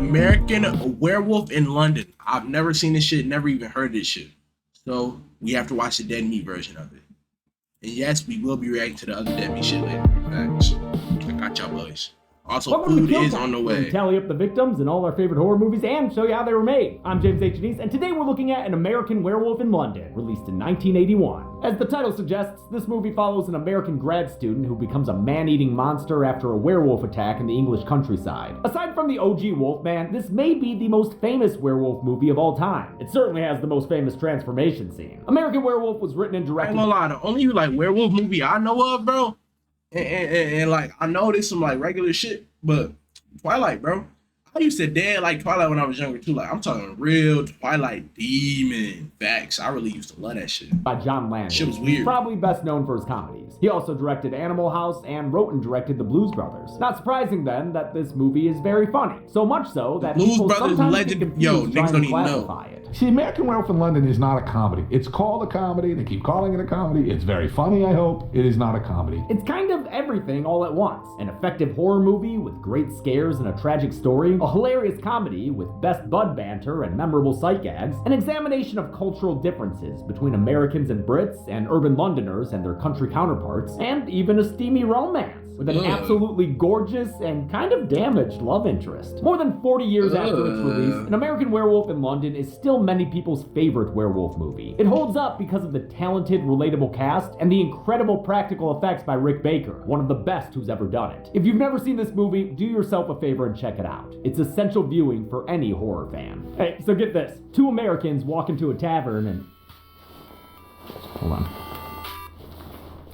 American Werewolf in London. I've never seen this shit, never even heard this shit. So we have to watch the dead meat version of it. And yes, we will be reacting to the other dead meat shit later. Thanks. I got y'all boys. Also, Welcome food to Kill is Count, on the where we way. tally up the victims in all our favorite horror movies and show you how they were made. I'm James H. and today we're looking at An American Werewolf in London, released in 1981. As the title suggests, this movie follows an American grad student who becomes a man-eating monster after a werewolf attack in the English countryside. Aside from the OG Wolfman, this may be the most famous werewolf movie of all time. It certainly has the most famous transformation scene. American Werewolf was written and I directed... ain't gonna lie, the only like werewolf movie I know of, bro, and like I know there's some like regular shit, but Twilight, bro. I used to dad like Twilight when I was younger too. Like I'm talking real Twilight demon facts. I really used to love that shit. By John Landis. Shit was He's weird. probably best known for his comedies. He also directed Animal House and wrote and directed The Blues Brothers. Not surprising then that this movie is very funny. So much so that Blues people Brothers sometimes legend- get yo, confused niggas trying don't to even know. classify it. See, American Werewolf in London is not a comedy. It's called a comedy. They keep calling it a comedy. It's very funny, I hope. It is not a comedy. It's kind of everything all at once. An effective horror movie with great scares and a tragic story, a hilarious comedy with best bud banter and memorable sight gags, an examination of cultural differences between Americans and Brits and urban Londoners and their country counterparts, and even a steamy romance with an absolutely gorgeous and kind of damaged love interest. More than 40 years after its release, An American Werewolf in London is still many people's favorite werewolf movie. It holds up because of the talented, relatable cast and the incredible practical effects by Rick Baker, one of the best who's ever done it. If you've never seen this movie, do yourself a favor and check it out. It's essential viewing for any horror fan. Hey, so get this. Two Americans walk into a tavern and... Hold on.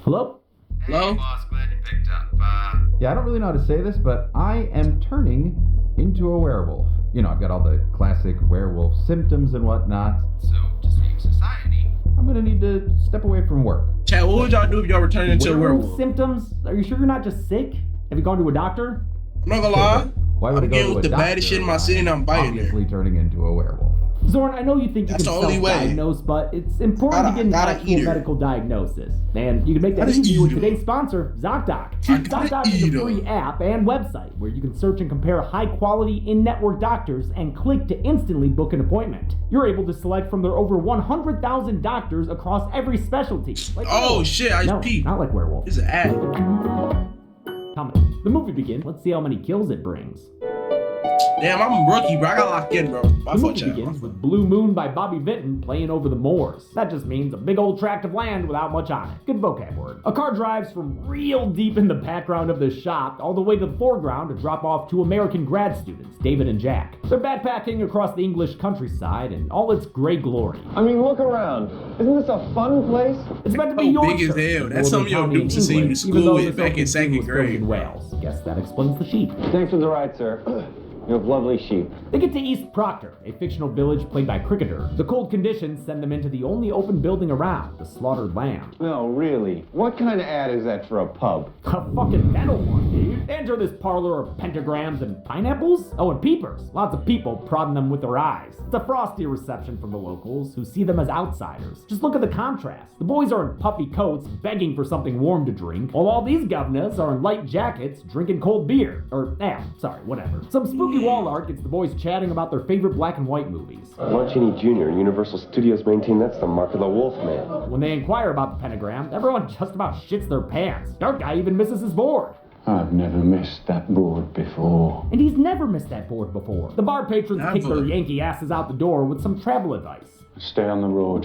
Hello? Hello? Hey, boss, glad you picked up. Yeah, I don't really know how to say this, but I am turning into a werewolf. You know, I've got all the classic werewolf symptoms and whatnot. So, to save society, I'm gonna need to step away from work. Chat, what would y'all do if y'all were turning into a werewolf? Symptoms? Are you sure you're not just sick? Have you gone to a doctor? I'm not gonna lie. Why would I I'm go getting to with a the doctor baddest shit in my when city and I'm biting it. obviously turning into a werewolf? Zorn, I know you think you That's can the only way. self-diagnose, but it's important to get an Gotta actual eat her. medical diagnosis. And you can make that Gotta easy eat with her. today's sponsor, ZocDoc. I gotta ZocDoc is eat a her. free app and website where you can search and compare high-quality in-network doctors and click to instantly book an appointment. You're able to select from their over 100,000 doctors across every specialty. Like Oh werewolf. shit, I No, just peed. not like werewolf. It's an ad. Comedy. The movie begins. Let's see how many kills it brings. Damn, I'm a rookie, bro. I got locked in, bro. My The fault, movie chat. begins with Blue Moon by Bobby Vinton playing over the moors. That just means a big old tract of land without much on it. Good vocab word. A car drives from real deep in the background of the shop all the way to the foreground to drop off two American grad students, David and Jack. They're backpacking across the English countryside in all its gray glory. I mean, look around. Isn't this a fun place? It's meant to be Oh, big Yorkshire, as hell. the That's northern something your county in dukes to send you to England, school even though with the back in Celtic second was filmed grade. in Wales. Guess that explains the sheep. Thanks for the ride, sir. You have lovely sheep. They get to East Proctor, a fictional village played by cricketers. The cold conditions send them into the only open building around, the slaughtered lamb. No, really. What kind of ad is that for a pub? A fucking metal one, dude. They enter this parlor of pentagrams and pineapples? Oh, and peepers. Lots of people prodding them with their eyes. It's a frosty reception from the locals, who see them as outsiders. Just look at the contrast. The boys are in puffy coats, begging for something warm to drink, while all these governors are in light jackets, drinking cold beer. Sorry, whatever. Some spooky wall art gets the boys chatting about their favorite black and white movies. Martini Jr. and Universal Studios maintain that's the mark of the Wolfman. When they inquire about the pentagram, everyone just about shits their pants. Dark guy even misses his board. I've never missed that board before. And he's never missed that board before. The bar patrons kick Never. their Yankee asses out the door with some travel advice. Stay on the road.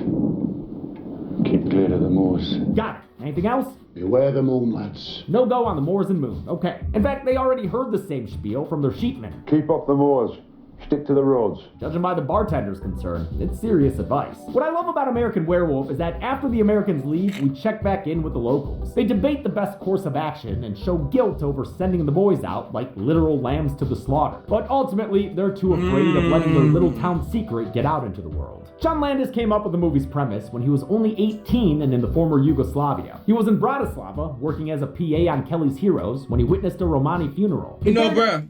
Keep clear of the moors. Got it. Anything else? Beware the moon, lads. No go on the moors and moon. Okay. In fact, they already heard the same spiel from their sheepmen. Keep off the moors. Stick to the roads. Judging by the bartender's concern, it's serious advice. What I love about American Werewolf is that after the Americans leave, we check back in with the locals. They debate the best course of action and show guilt over sending the boys out like literal lambs to the slaughter. But ultimately, they're too afraid of letting their little town secret get out into the world. John Landis came up with the movie's premise when he was only 18 and in the former Yugoslavia. He was in Bratislava, working as a PA on Kelly's Heroes, when he witnessed a Romani funeral. You know, bro,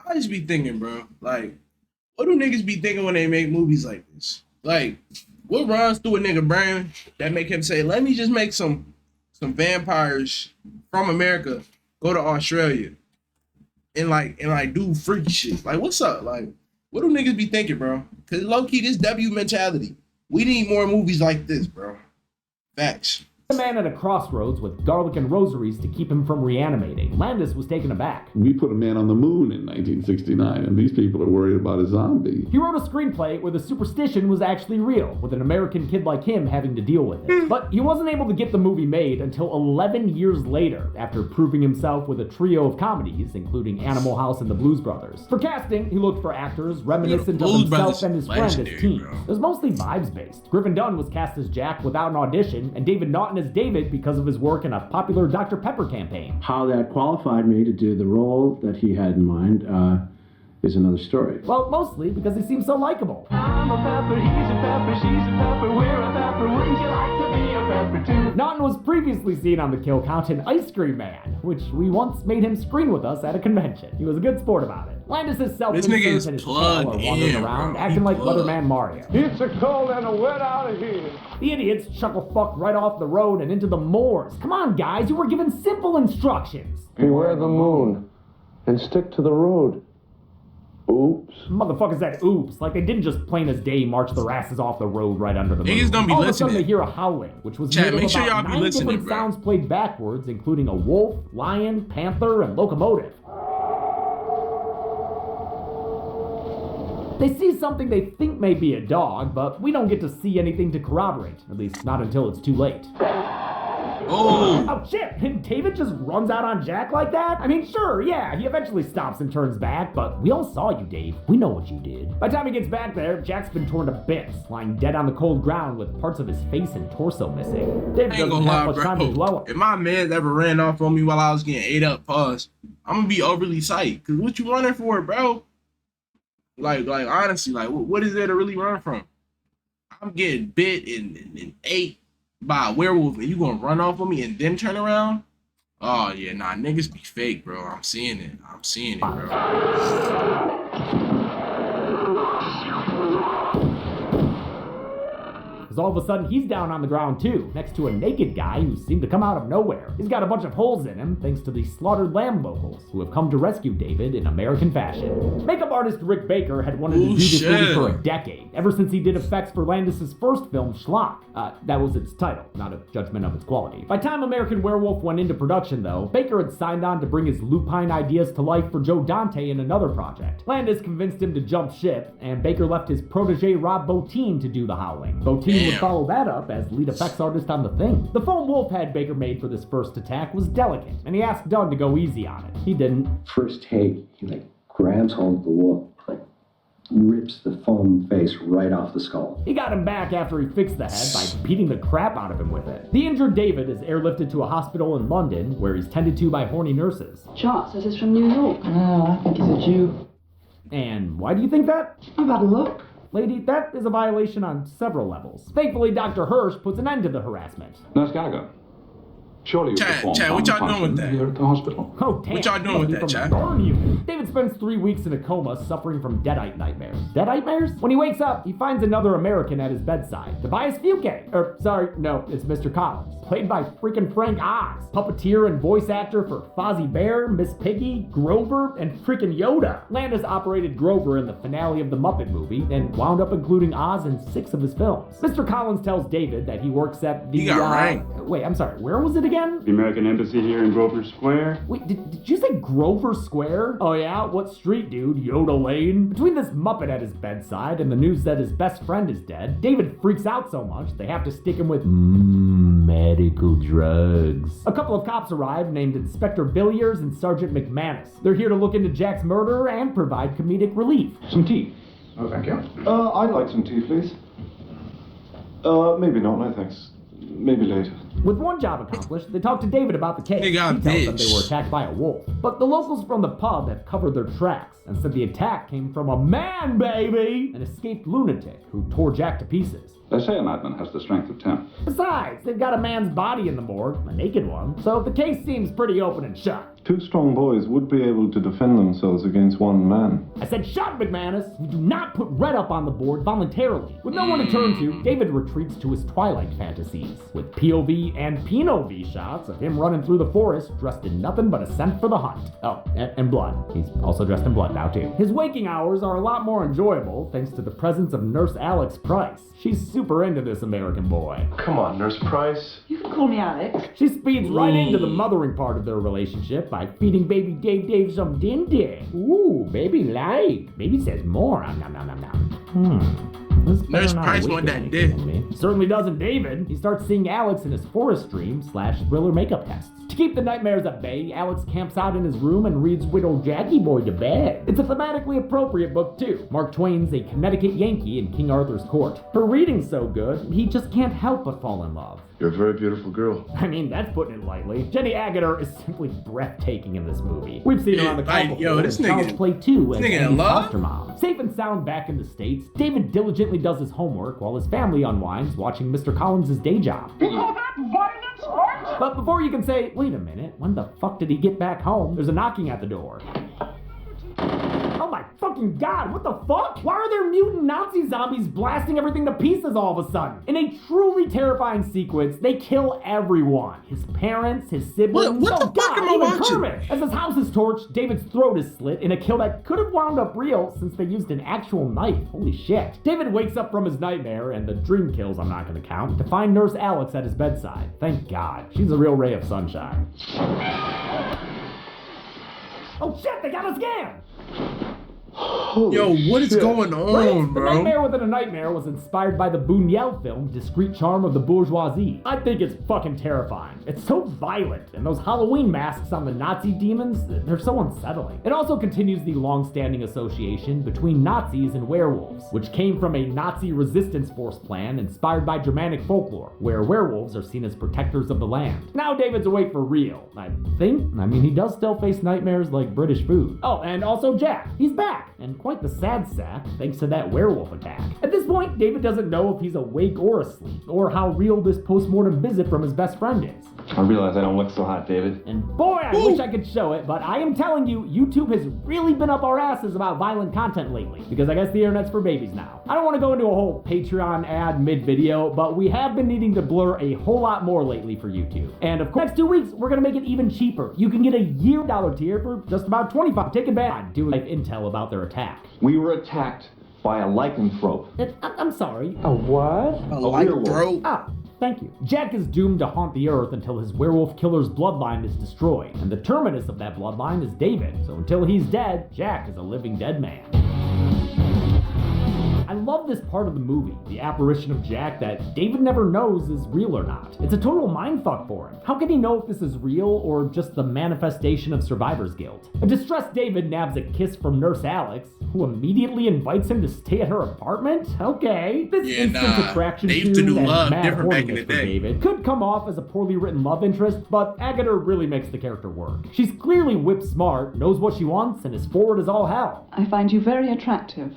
I just be thinking, bro, like, what do niggas be thinking when they make movies like this? Like, what runs through a nigga brain that make him say, let me just make some vampires from America go to Australia and do freaky shit. Like, what's up? Like, what do niggas be thinking, bro? Cause low key, this W mentality. We need more movies like this, bro. Facts. A man at a crossroads with garlic and rosaries to keep him from reanimating. Landis was taken aback. We put a man on the moon in 1969, and these people are worried about a zombie. He wrote a screenplay where the superstition was actually real, with an American kid like him having to deal with it. But he wasn't able to get the movie made until 11 years later, after proving himself with a trio of comedies, including Animal House and the Blues Brothers. For casting, he looked for actors reminiscent of himself and his friend as teens. It was mostly vibes-based. Griffin Dunn was cast as Jack without an audition, and David Naughton as David because of his work in a popular Dr. Pepper campaign. How that qualified me to do the role that he had in mind is another story. Well, mostly because he seems so likable. I'm a pepper, he's a pepper, she's a pepper, we're a pepper, wouldn't you like to be a pepper too? Naughton was previously seen on the kill count in Ice Cream Man, which we once made him screen with us at a convention. He was a good sport about it. Landis' self-insert and his tail are wandering around, acting like Weatherman Mario. It's a cold and a wet out of here. The idiots chuckle fuck right off the road and into the moors. Come on, guys, you were given simple instructions. Beware the moon and stick to the road. Oops. Motherfuckers said oops, like they didn't just plain as day march their asses off the road right under the moon. Niggas don't be All listening. Of a sudden they hear a howling, which was Chat, made make of sure about y'all be 9 listening, different bro. sounds played backwards, including a wolf, lion, panther, and locomotive. They see something they think may be a dog, but we don't get to see anything to corroborate, at least not until it's too late. Oh shit, and David just runs out on Jack like that? I mean, sure, yeah, he eventually stops and turns back, but we all saw you, Dave. We know what you did. By the time he gets back there, Jack's been torn to bits, lying dead on the cold ground with parts of his face and torso missing. David I ain't doesn't gonna have lie, much time to blow bro. up. If my man ever ran off on me while I was getting ate up, pause, I'm gonna be overly psyched. Cause what you running for, bro? Like honestly, like what is there to really run from? I'm getting bit and ate by a werewolf, and you gonna run off on me and then turn around? Oh yeah, nah, niggas be fake, bro. I'm seeing it, bro. Because all of a sudden he's down on the ground too, next to a naked guy who seemed to come out of nowhere. He's got a bunch of holes in him thanks to the slaughtered lamb locals who have come to rescue David in American fashion. Makeup artist Rick Baker had wanted to do this movie for a decade, ever since he did effects for Landis' first film, Schlock. That was its title, not a judgment of its quality. By the time American Werewolf went into production though, Baker had signed on to bring his lupine ideas to life for Joe Dante in another project. Landis convinced him to jump ship, and Baker left his protege Rob Bottin to do the howling. Bottin would follow that up as lead effects artist on The Thing. The foam wolf head Baker made for this first attack was delicate, and he asked Dunn to go easy on it. He didn't. First take, he grabs hold of the wolf, rips the foam face right off the skull. He got him back after he fixed the head by beating the crap out of him with it. The injured David is airlifted to a hospital in London, where he's tended to by horny nurses. Chart says it's from New York. Oh, I think he's a Jew. And why do you think that? I've had a look. Lady, that is a violation on several levels. Thankfully, Dr. Hirsch puts an end to the harassment. Nurse Gallagher, surely you perform Chad, what y'all doing with that? Here at the hospital. Oh, damn. What y'all doing with that, Chad? Burn you. David spends 3 weeks in a coma suffering from deadite nightmares. Deadite? When he wakes up, he finds another American at his bedside. Tobias Fuke. No, it's Mr. Collins. Played by freaking Frank Oz. Puppeteer and voice actor for Fozzie Bear, Miss Piggy, Grover, and freaking Yoda. Landis operated Grover in the finale of the Muppet movie and wound up including Oz in 6 of his films. Mr. Collins tells David that he works at the... He got ranked. Wait, I'm sorry, where was it again? The American Embassy here in Grosvenor Square. Wait, did you say Grover Square? Oh yeah? What street, dude? Yoda Lane? Between this Muppet at his bedside and the news that his best friend is dead, David freaks out so much they have to stick him with medical drugs. A couple of cops arrive named Inspector Villiers and Sergeant McManus. They're here to look into Jack's murder and provide comedic relief. Some tea. Oh, thank you. I'd like some tea, please. Maybe not, no thanks. Maybe later. With one job accomplished, they talk to David about the case. They got he tells them bitch. they were attacked by a wolf. But the locals from the pub have covered their tracks and said the attack came from a man, baby! An escaped lunatic who tore Jack to pieces. They say a madman has the strength of 10. Besides, they've got a man's body in the morgue, a naked one, so the case seems pretty open and shut. 2 strong boys would be able to defend themselves against 1 man. I said shut, McManus! You do not put Red up on the board voluntarily. With no one to turn to, David retreats to his Twilight fantasies, with POV POV and PNOV shots of him running through the forest dressed in nothing but a scent for the hunt. Oh, and blood. He's also dressed in blood now too. His waking hours are a lot more enjoyable thanks to the presence of Nurse Alex Price. She's super into this American boy. Come on, Nurse Price. You can call me Alex. She speeds right into the mothering part of their relationship by feeding baby Dave some din din. Ooh, baby like. Baby says more. Nom nom nom nom. Nurse Price want that dick. Certainly doesn't David. He starts seeing Alex in his forest dream / thriller makeup tests. To keep the nightmares at bay, Alex camps out in his room and reads Widow Jackie Boy to bed. It's a thematically appropriate book too. Mark Twain's a Connecticut Yankee in King Arthur's court. Her reading's so good, he just can't help but fall in love. You're a very beautiful girl. I mean, that's putting it lightly. Jenny Agutter is simply breathtaking in this movie. We've seen her on the cover this nigga, Child's Play 2 as nigga in Andy's love? foster mom. Safe and sound back in the States, David diligently does his homework while his family unwinds watching Mr. Collins' day job. You call that violence, Art? But before you can say, wait a minute, when the fuck did he get back home? There's a knocking at the door. Oh my fucking god, what the fuck? Why are there mutant Nazi zombies blasting everything to pieces all of a sudden? In a truly terrifying sequence, they kill everyone. His parents, his siblings, What the fuck am I even watching? Kermit. As his house is torched, David's throat is slit in a kill that could have wound up real since they used an actual knife. Holy shit. David wakes up from his nightmare, and the dream kills I'm not gonna count, to find Nurse Alex at his bedside. Thank God. She's a real ray of sunshine. Oh shit, they got us again! Yo, what is going on, The bro? Nightmare Within a Nightmare was inspired by the Buñuel film Discreet Charm of the Bourgeoisie. I think it's fucking terrifying. It's so violent, and those Halloween masks on the Nazi demons, they're so unsettling. It also continues the long-standing association between Nazis and werewolves, which came from a Nazi resistance force plan inspired by Germanic folklore, where werewolves are seen as protectors of the land. Now David's awake for real, I think. I mean, he does still face nightmares like British food. Oh, and also Jack. He's back. And quite the sad sack, thanks to that werewolf attack. At this point, David doesn't know if he's awake or asleep, or how real this post-mortem visit from his best friend is. I realize I don't look so hot, David. And boy, I wish I could show it, but I am telling you, YouTube has really been up our asses about violent content lately, because I guess the internet's for babies now. I don't want to go into a whole Patreon ad mid-video, but we have been needing to blur a whole lot more lately for YouTube. And of course, next 2 weeks, we're going to make it even cheaper. You can get a $0 tier for just about $25. Take advantage. Do life intel about their attack. We were attacked by a lycanthrope. I'm sorry. A what? A lycanthrope? Ah, thank you. Jack is doomed to haunt the earth until his werewolf killer's bloodline is destroyed, and the terminus of that bloodline is David. So until he's dead, Jack is a living dead man. I love this part of the movie, the apparition of Jack that David never knows is real or not. It's a total mindfuck for him. How can he know if this is real or just the manifestation of survivor's guilt? A distressed David nabs a kiss from Nurse Alex, who immediately invites him to stay at her apartment? Okay. This instant attraction they used to do and love mad different back in horniness the for day. David could come off as a poorly written love interest, but Agutter really makes the character work. She's clearly whip smart, knows what she wants, and is forward as all hell. I find you very attractive.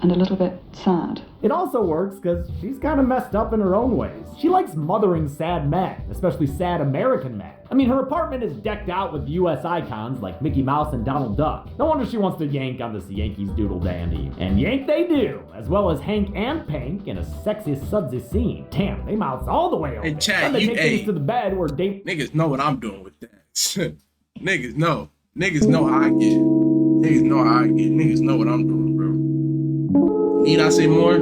And a little bit sad. It also works because she's kind of messed up in her own ways. She likes mothering sad men, especially sad American men. I mean, her apartment is decked out with US icons like Mickey Mouse and Donald Duck. No wonder she wants to yank on this Yankees doodle dandy. And yank they do, as well as Hank and Pank in a sexy sudsy scene. Damn, they mouths all the way over. Hey, Chad, then they you- take hey. things to the bed where Dave... Niggas know what I'm doing with that. Niggas know. Niggas know how I get. Niggas know how I get. Niggas know what I'm doing, bro. Need I say more?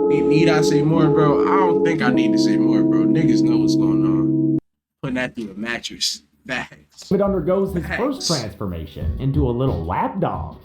Need I say more, bro? I don't think I need to say more, bro. Niggas know what's going on. Putting that through a mattress. Facts. David undergoes his Facts. first transformation into a little lapdog.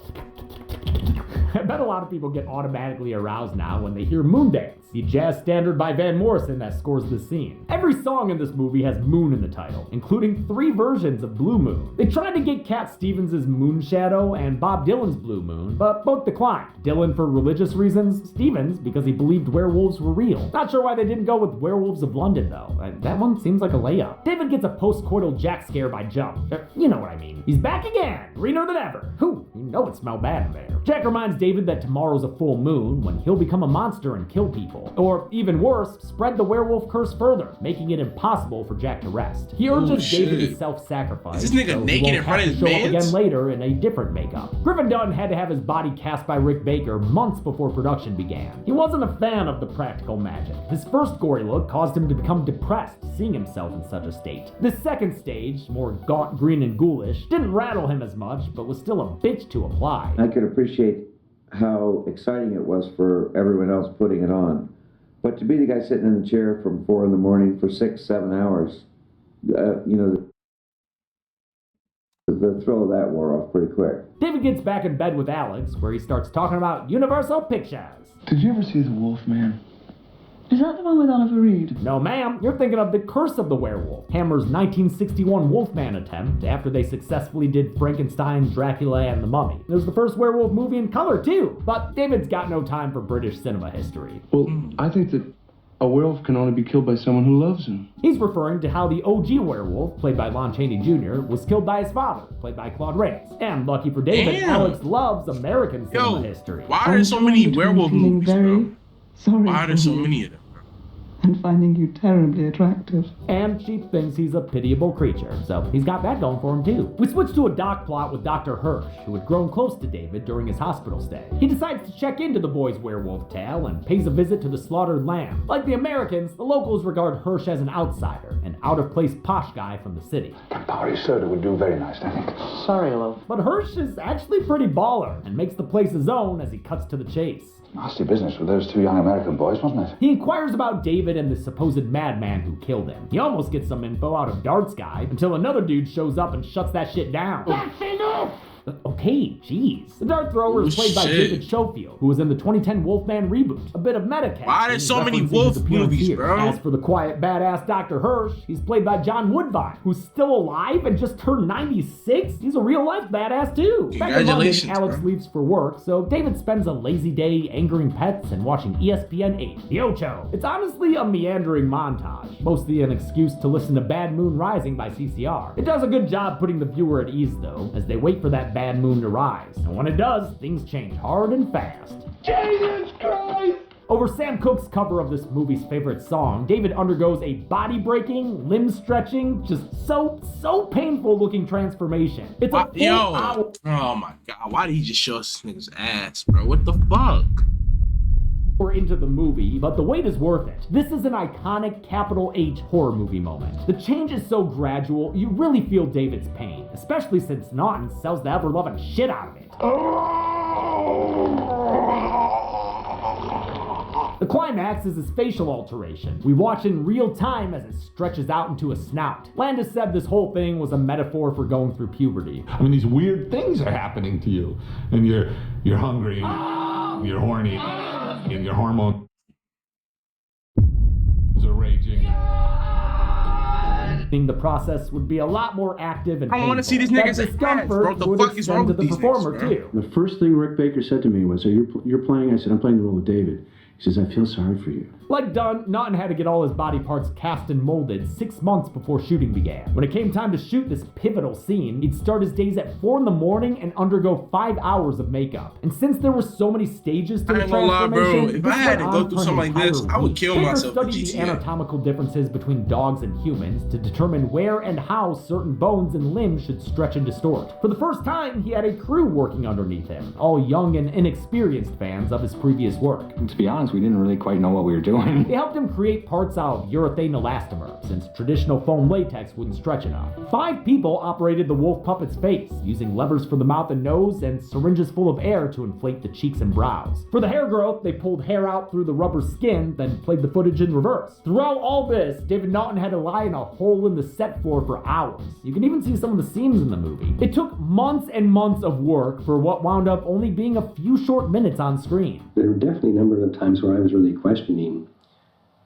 I bet a lot of people get automatically aroused now when they hear Moondance, the jazz standard by Van Morrison that scores this scene. Every song in this movie has Moon in the title, including 3 versions of Blue Moon. They tried to get Cat Stevens' Moon Shadow and Bob Dylan's Blue Moon, but both declined. Dylan for religious reasons, Stevens because he believed werewolves were real. Not sure why they didn't go with Werewolves of London though. That one seems like a layup. David gets a post-coital Jack scare by Jump. You know what I mean. He's back again, greener than ever. Whew, you know it smelled bad in there. Jack reminds David that tomorrow's a full moon when he'll become a monster and kill people. Or, even worse, spread the werewolf curse further, making it impossible for Jack to rest. He urges David to self-sacrifice. Is this nigga naked in front of his show up mans? again later in a different makeup. Griffin Dunn had to have his body cast by Rick Baker months before production began. He wasn't a fan of the practical magic. His first gory look caused him to become depressed seeing himself in such a state. The second stage, more gaunt, green, and ghoulish, didn't rattle him as much, but was still a bitch to apply. I could appreciate how exciting it was for everyone else putting it on. But to be the guy sitting in the chair from 4 in the morning for 6, 7 hours, the thrill of that wore off pretty quick. David gets back in bed with Alex, where he starts talking about Universal Pictures. Did you ever see The Wolf Man? Is that the one with Oliver Reed? No, ma'am. You're thinking of The Curse of the Werewolf, Hammer's 1961 Wolfman attempt after they successfully did Frankenstein, Dracula, and The Mummy. There's the first werewolf movie in color, too. But David's got no time for British cinema history. Well, I think that a werewolf can only be killed by someone who loves him. He's referring to how the OG werewolf, played by Lon Chaney Jr., was killed by his father, played by Claude Rains. And lucky for David, Alex loves American cinema history. Why are there so many werewolf movies, bro? Sorry Why are there so many of them? and finding you terribly attractive. And she thinks he's a pitiable creature, so he's got that going for him too. We switch to a doc plot with Dr. Hirsch, who had grown close to David during his hospital stay. He decides to check into the boy's werewolf tale and pays a visit to the slaughtered lamb. Like the Americans, the locals regard Hirsch as an outsider, an out-of-place posh guy from the city. Campari soda would do very nice, I think. Sorry, love. But Hirsch is actually pretty baller and makes the place his own as he cuts to the chase. Nasty business with those two young American boys, wasn't it? He inquires about David and the supposed madman who killed him. He almost gets some info out of Dart's guy until another dude shows up and shuts that shit down. That's enough! Okay, jeez. The dart thrower is played by David Schofield, who was in the 2010 Wolfman reboot. A bit of meta-casting. Why are there so many wolf movies, here. bro? As for the quiet, badass Dr. Hirsch, he's played by John Woodvine, who's still alive and just turned 96. He's a real-life badass, too. Congratulations, Back in London, Alex leaves for work, so David spends a lazy day angering pets and watching ESPN 8, The Ocho. It's honestly a meandering montage, mostly an excuse to listen to Bad Moon Rising by CCR. It does a good job putting the viewer at ease, though, as they wait for that bad moon to rise. And when it does, things change hard and fast. Jesus Christ! Over Sam Cooke's cover of this movie's favorite song, David undergoes a body-breaking, limb-stretching, just so painful-looking transformation. It's a full hour. Oh my god, why did he just show us this nigga's ass, bro? What the fuck? We're into the movie, but the wait is worth it. This is an iconic capital H horror movie moment. The change is so gradual, you really feel David's pain, especially since Naughton sells the ever-loving shit out of it. The climax is his facial alteration. We watch in real time as it stretches out into a snout. Landis said this whole thing was a metaphor for going through puberty. I mean, these weird things are happening to you, and you're hungry, and you're horny, and your hormones are raging. The process would be a lot more active and I want to see this nigga's ass, bro. What the fuck is wrong with the these performer niggas, too. The first thing Rick Baker said to me was, you're playing? I said, I'm playing the role of David. He says, I feel sorry for you. Like Dunn, Naughton had to get all his body parts cast and molded 6 months before shooting began. When it came time to shoot this pivotal scene, he'd start his days at 4 in the morning and undergo 5 hours of makeup. And since there were so many stages to the transformation, bro. If I had to go through something like this, I would kill myself. Baker studied the anatomical differences between dogs and humans to determine where and how certain bones and limbs should stretch and distort. For the first time, he had a crew working underneath him, all young and inexperienced fans of his previous work. To be honest, we didn't really quite know what we were doing. They helped him create parts out of urethane elastomer, since traditional foam latex wouldn't stretch enough. 5 people operated the wolf puppet's face, using levers for the mouth and nose and syringes full of air to inflate the cheeks and brows. For the hair growth, they pulled hair out through the rubber skin, then played the footage in reverse. Throughout all this, David Naughton had to lie in a hole in the set floor for hours. You can even see some of the seams in the movie. It took months and months of work for what wound up only being a few short minutes on screen. There were definitely a number of times where I was really questioning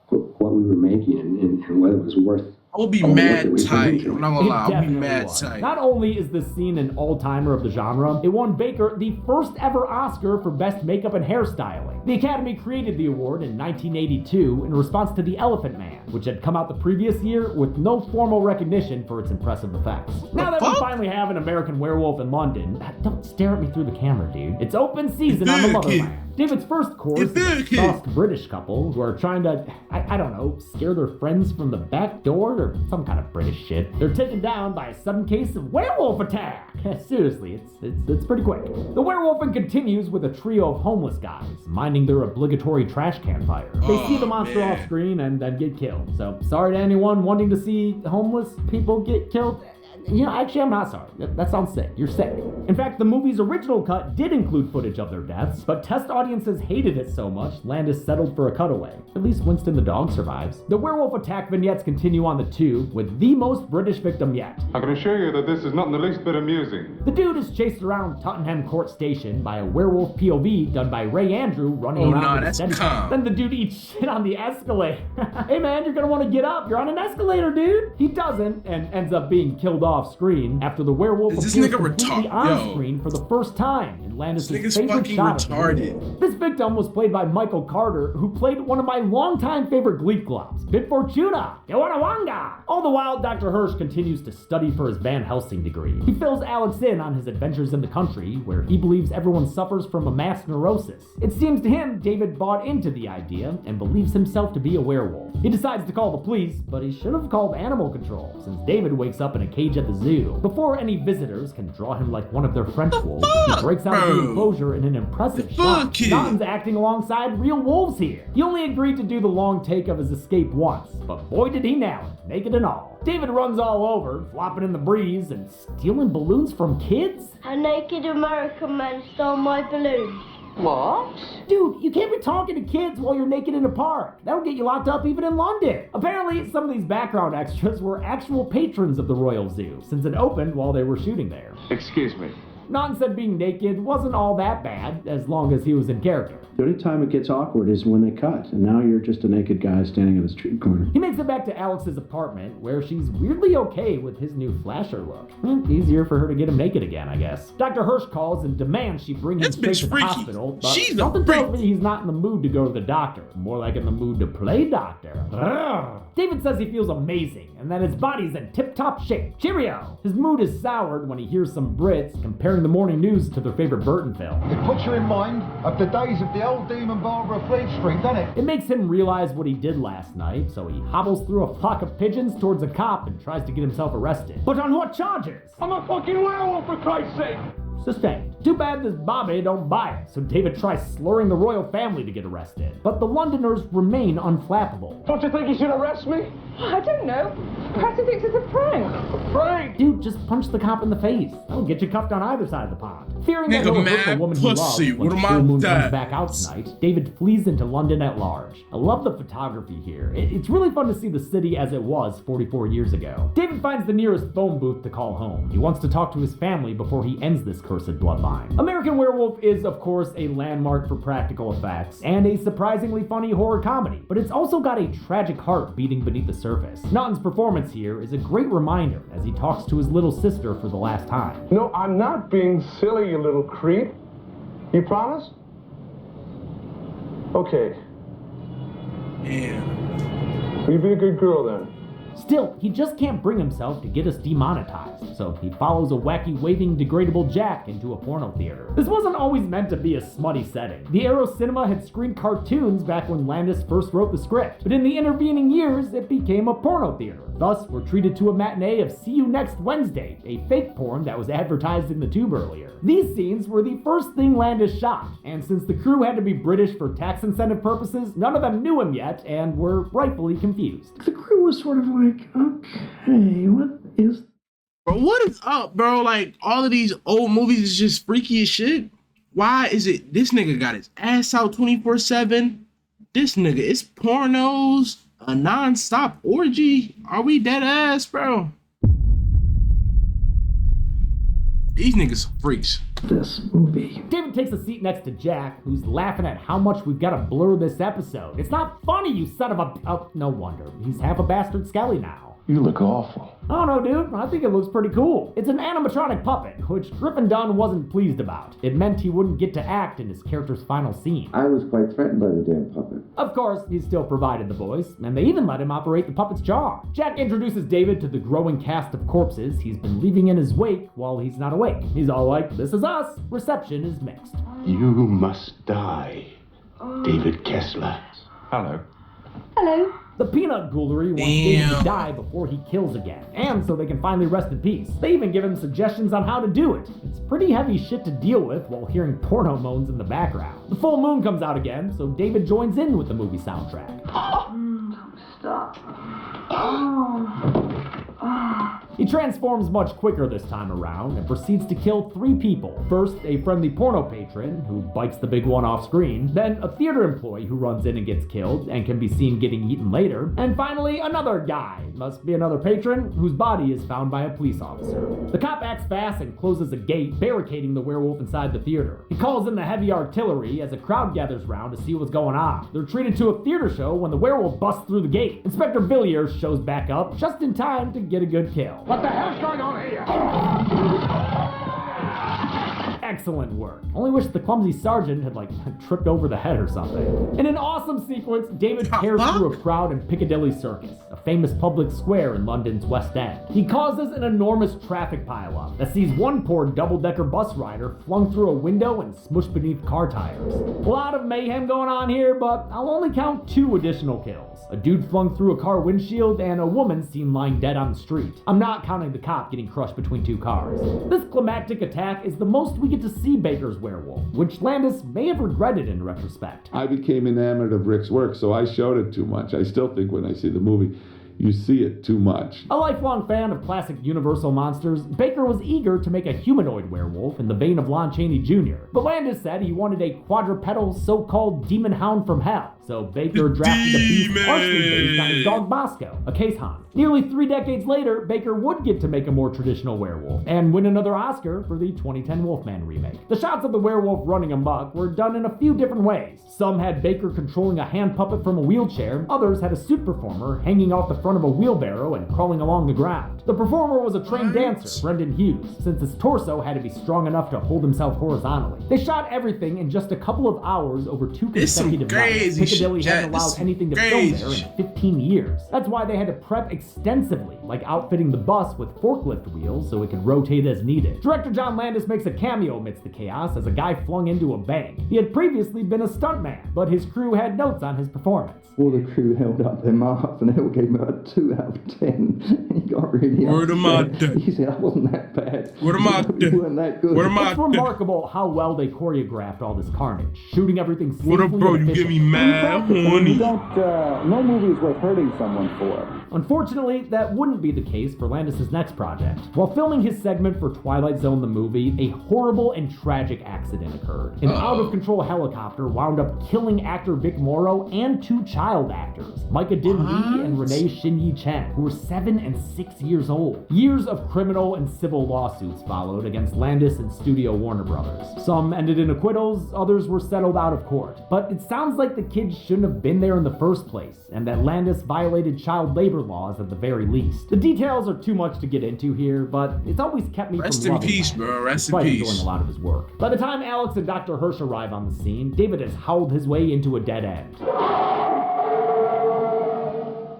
what we were making and whether it was worth I would be Oh, mad look, we tight. can- I'm not gonna lie. I would be definitely mad was. tight. Not only is this scene an all-timer of the genre, it won Baker the first ever Oscar for Best Makeup and Hairstyling. The Academy created the award in 1982 in response to The Elephant Man, which had come out the previous year with no formal recognition for its impressive effects. Now that we finally have an American Werewolf in London, don't stare at me through the camera, dude. It's open season on the motherland. David's first course is a soft British couple who are trying to, I don't know, scare their friends from the back door or some kind of British shit. They're taken down by a sudden case of werewolf attack. Seriously, it's pretty quick. The werewolfing continues with a trio of homeless guys minding their obligatory trash can fire. They see the monster off screen and then get killed. So sorry to anyone wanting to see homeless people get killed. You know, actually, I'm not sorry. That sounds sick. You're sick. In fact, the movie's original cut did include footage of their deaths, but test audiences hated it so much, Landis settled for a cutaway. At least Winston the dog survives. The werewolf attack vignettes continue on the tube with the most British victim yet. I can assure you that this is not in the least bit amusing. The dude is chased around Tottenham Court Station by a werewolf POV done by Ray Andrew running around with a steady. Then the dude eats shit on the escalator. Hey man, you're gonna want to get up. You're on an escalator, dude. He doesn't and ends up being killed off screen after the werewolf appears completely on screen for the first time in Landis' favorite shot of the movie. This victim was played by Michael Carter, who played one of my longtime favorite Gleek gloves, Bit Fortuna, Yawanawanga. All the while, Dr. Hirsch continues to study for his Van Helsing degree. He fills Alex in on his adventures in the country, where he believes everyone suffers from a mass neurosis. It seems to him David bought into the idea and believes himself to be a werewolf. He decides to call the police, but he should have called animal control, since David wakes up in a cage at the zoo. Before any visitors can draw him like one of their French wolves, he breaks out of the enclosure in an impressive shot. Naughton's acting alongside real wolves here. He only agreed to do the long take of his escape once, but boy did he nail it, naked and all. David runs all over, flopping in the breeze and stealing balloons from kids? A naked American man stole my balloons. What? Dude, you can't be talking to kids while you're naked in a park. That'll get you locked up even in London. Apparently, some of these background extras were actual patrons of the Royal Zoo, since it opened while they were shooting there. Excuse me. Naughton said being naked wasn't all that bad, as long as he was in character. The only time it gets awkward is when they cut, and now you're just a naked guy standing in the street corner. He makes it back to Alex's apartment, where she's weirdly okay with his new flasher look. Easier for her to get him naked again, I guess. Dr. Hirsch calls and demands she bring him straight to the hospital, but something tells me he's not in the mood to go to the doctor. More like in the mood to play doctor. Ugh. David says he feels amazing, and that his body's in tip-top shape. Cheerio! His mood is soured when he hears some Brits comparing the morning news to their favorite Burton film. It puts you in mind of the days of the old demon barber of Fleet Street, doesn't it? It makes him realize what he did last night, so he hobbles through a flock of pigeons towards a cop and tries to get himself arrested. But on what charges? I'm a fucking werewolf, for Christ's sake! Sustained. Too bad this Bobby don't buy it, so David tries slurring the royal family to get arrested. But the Londoners remain unflappable. Don't you think you should arrest me? I don't know. Perhaps he thinks it's a prank. A prank? Dude, just punch the cop in the face. That'll get you cuffed on either side of the pond. Fearing that he'll hurt the woman he loves when Full Moon comes back out tonight, David flees into London at large. I love the photography here. It's really fun to see the city as it was 44 years ago. David finds the nearest phone booth to call home. He wants to talk to his family before he ends this cursed bloodline. American Werewolf is, of course, a landmark for practical effects and a surprisingly funny horror comedy, but it's also got a tragic heart beating beneath the surface. Naughton's performance here is a great reminder as he talks to his little sister for the last time. No, I'm not being silly, you little creep. You promise? Okay. Yeah. You be a good girl then. Still, he just can't bring himself to get us demonetized, so he follows a wacky waving degradable Jack into a porno theater. This wasn't always meant to be a smutty setting. The Arrow Cinema had screened cartoons back when Landis first wrote the script, but in the intervening years, it became a porno theater. Thus, we're treated to a matinee of See You Next Wednesday, a fake porn that was advertised in the tube earlier. These scenes were the first thing Landis shot, and since the crew had to be British for tax incentive purposes, none of them knew him yet and were rightfully confused. The crew was sort of like, okay, what is... Bro, what is up, bro? Like, all of these old movies is just freaky as shit. Why is it this nigga got his ass out 24/7? This nigga, it's pornos, a non-stop orgy. Are we dead ass, bro? These niggas freaks. This movie. David takes a seat next to Jack, who's laughing at how much we've got to blur this episode. It's not funny, you son of a... Oh, no wonder. He's half a bastard Skelly now. You look awful. I don't know, dude. I think it looks pretty cool. It's an animatronic puppet, which Griffin Dunn wasn't pleased about. It meant he wouldn't get to act in his character's final scene. I was quite threatened by the damn puppet. Of course, he still provided the voice, and they even let him operate the puppet's jaw. Jack introduces David to the growing cast of corpses he's been leaving in his wake while he's not awake. He's all like, "This is us." Reception is mixed. You must die, David Kessler. Hello. Hello. The peanut ghoulery wants David to die before he kills again, and so they can finally rest in peace. They even give him suggestions on how to do it. It's pretty heavy shit to deal with while hearing porno moans in the background. The full moon comes out again, so David joins in with the movie soundtrack. Stop. He transforms much quicker this time around and proceeds to kill 3 people. First, a friendly porno patron who bites the big one off screen, then a theater employee who runs in and gets killed and can be seen getting eaten later, and finally another guy, must be another patron, whose body is found by a police officer. The cop acts fast and closes a gate, barricading the werewolf inside the theater. He calls in the heavy artillery as a crowd gathers round to see what's going on. They're treated to a theater show when the werewolf busts through the gate. Inspector Villiers shows back up just in time to get a good kill. What the hell's going on here? Excellent work. Only wish the clumsy sergeant had, tripped over the head or something. In an awesome sequence, David tears through a crowd in Piccadilly Circus, a famous public square in London's West End. He causes an enormous traffic pileup that sees one poor double-decker bus rider flung through a window and smushed beneath car tires. A lot of mayhem going on here, but I'll only count 2 additional kills. A dude flung through a car windshield and a woman seen lying dead on the street. I'm not counting the cop getting crushed between 2 cars. This climactic attack is the most we get to see Baker's werewolf, which Landis may have regretted in retrospect. I became enamored of Rick's work, so I showed it too much. I still think when I see the movie, you see it too much. A lifelong fan of classic Universal monsters, Baker was eager to make a humanoid werewolf in the vein of Lon Chaney Jr., but Landis said he wanted a quadrupedal so-called demon hound from hell. So Baker drafted a beast partially based on his dog Bosco, a case hound. Nearly 3 decades later, Baker would get to make a more traditional werewolf and win another Oscar for the 2010 Wolfman remake. The shots of the werewolf running amok were done in a few different ways. Some had Baker controlling a hand puppet from a wheelchair, others had a suit performer hanging off the front of a wheelbarrow and crawling along the ground. The performer was a trained dancer, Brendan Hughes, since his torso had to be strong enough to hold himself horizontally. They shot everything in just a couple of hours over 2 consecutive nights. Piccadilly hadn't allowed anything to film there in 15 years. That's why they had to prep extensively, like outfitting the bus with forklift wheels so it could rotate as needed. Director John Landis makes a cameo amidst the chaos as a guy flung into a bank. He had previously been a stuntman, but his crew had notes on his performance. All the crew held up their marks and Hill gave him a 2 out of 10. He got really upset. He said, I wasn't that bad. What am I doing? Weren't that good. It's remarkable how well they choreographed all this carnage, shooting everything safely. What up, bro? You give me mad money. No movie is worth hurting someone for. Unfortunately, that wouldn't be the case for Landis' next project. While filming his segment for Twilight Zone the movie, a horrible and tragic accident occurred. An out-of-control helicopter wound up killing actor Vic Morrow and 2 child actors, Micah Din Lee and Renee Shin-Yi Chen, who were 7 and 6 years old. Years of criminal and civil lawsuits followed against Landis and Studio Warner Brothers. Some ended in acquittals, others were settled out of court. But it sounds like the kids shouldn't have been there in the first place, and that Landis violated child labor laws at the very least. The details are too much to get into here, but it's always kept me Rest from in loving peace, him, bro. Rest in despite peace. enjoying a lot of his work. By the time Alex and Dr. Hirsch arrive on the scene, David has howled his way into a dead end.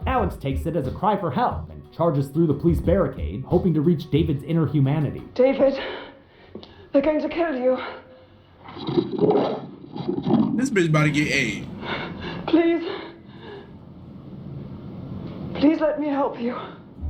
Alex takes it as a cry for help and charges through the police barricade, hoping to reach David's inner humanity. David, they're going to kill you. This bitch about to get AIDS. Please let me help you.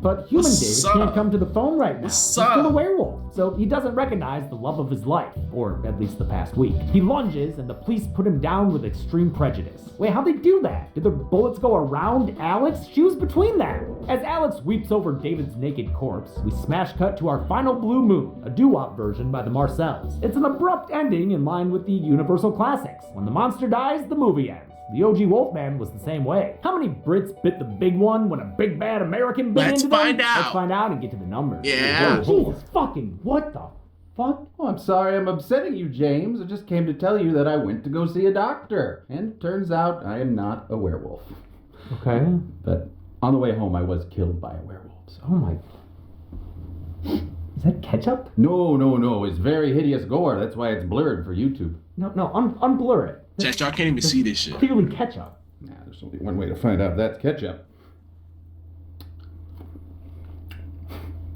But human David can't come to the phone right now. He's still a werewolf, so he doesn't recognize the love of his life, or at least the past week. He lunges, and the police put him down with extreme prejudice. Wait, how'd they do that? Did the bullets go around Alex? She was between them. As Alex weeps over David's naked corpse, we smash cut to our final Blue Moon, a doo-wop version by the Marcells. It's an abrupt ending in line with the Universal classics. When the monster dies, the movie ends. The OG Wolfman was the same way. How many Brits bit the big one when a big bad American bit into them? Let's find out and get to the numbers. Yeah. Jesus fucking, what the fuck? Oh, I'm sorry I'm upsetting you, James. I just came to tell you that I went to go see a doctor. And it turns out I am not a werewolf. Okay. But On the way home, I was killed by a werewolf. So. Oh my. Is that ketchup? No. It's very hideous gore. That's why it's blurred for YouTube. No, unblur it. Chat, y'all can't even see this shit. Clearly ketchup. Nah, there's only one way to find out that's ketchup.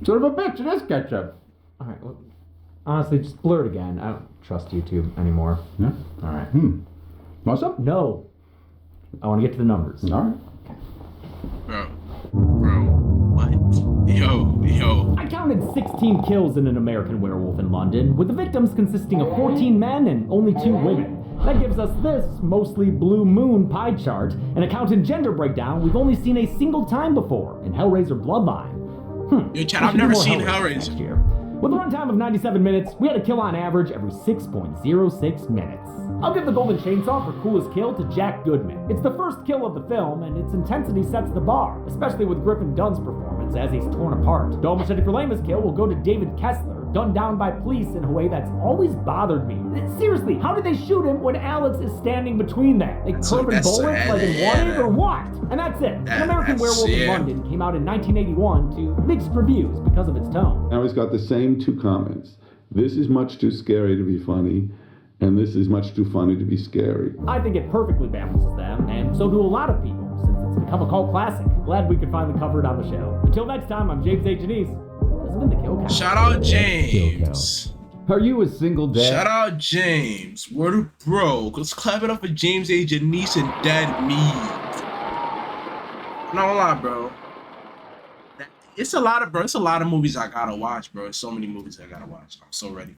Son of a bitch, it is ketchup. All right, well, honestly, just blur it again. I don't trust YouTube anymore. Yeah? All right. What's up? No. I want to get to the numbers. All right. Bro, what? Yo. I counted 16 kills in An American Werewolf in London, with the victims consisting of 14 men and only 2 women. That gives us this mostly blue moon pie chart, an account in gender breakdown we've only seen a single time before in Hellraiser Bloodline. Yo, Chad, I've never seen Hellraiser. With a runtime of 97 minutes, we had a kill on average every 6.06 minutes. I'll give the Golden Chainsaw for coolest kill to Jack Goodman. It's the first kill of the film, and its intensity sets the bar, especially with Griffin Dunn's performance as he's torn apart. Double Machete for lamest kill will go to David Kessler, gunned down by police in a way that's always bothered me. Seriously, how did they shoot him when Alex is standing between them? Like curving bullets like in Wanted or what? And that's it. An American Werewolf in London came out in 1981 to mixed reviews because of its tone. Now he's got the same 2 comments. This is much too scary to be funny, and this is much too funny to be scary. I think it perfectly balances them, and so do a lot of people, since it's become a cult classic. Glad we could finally cover it on the show. Until next time, I'm James A. Janice. This has been the Kill Count. Shout out James. Are you a single dad? Shout out James. Word of bro. Let's clap it up for James A. Janice and Dad Mead. I'm not gonna lie, bro. It's a lot of movies I gotta watch, bro. It's so many movies I gotta watch. I'm so ready.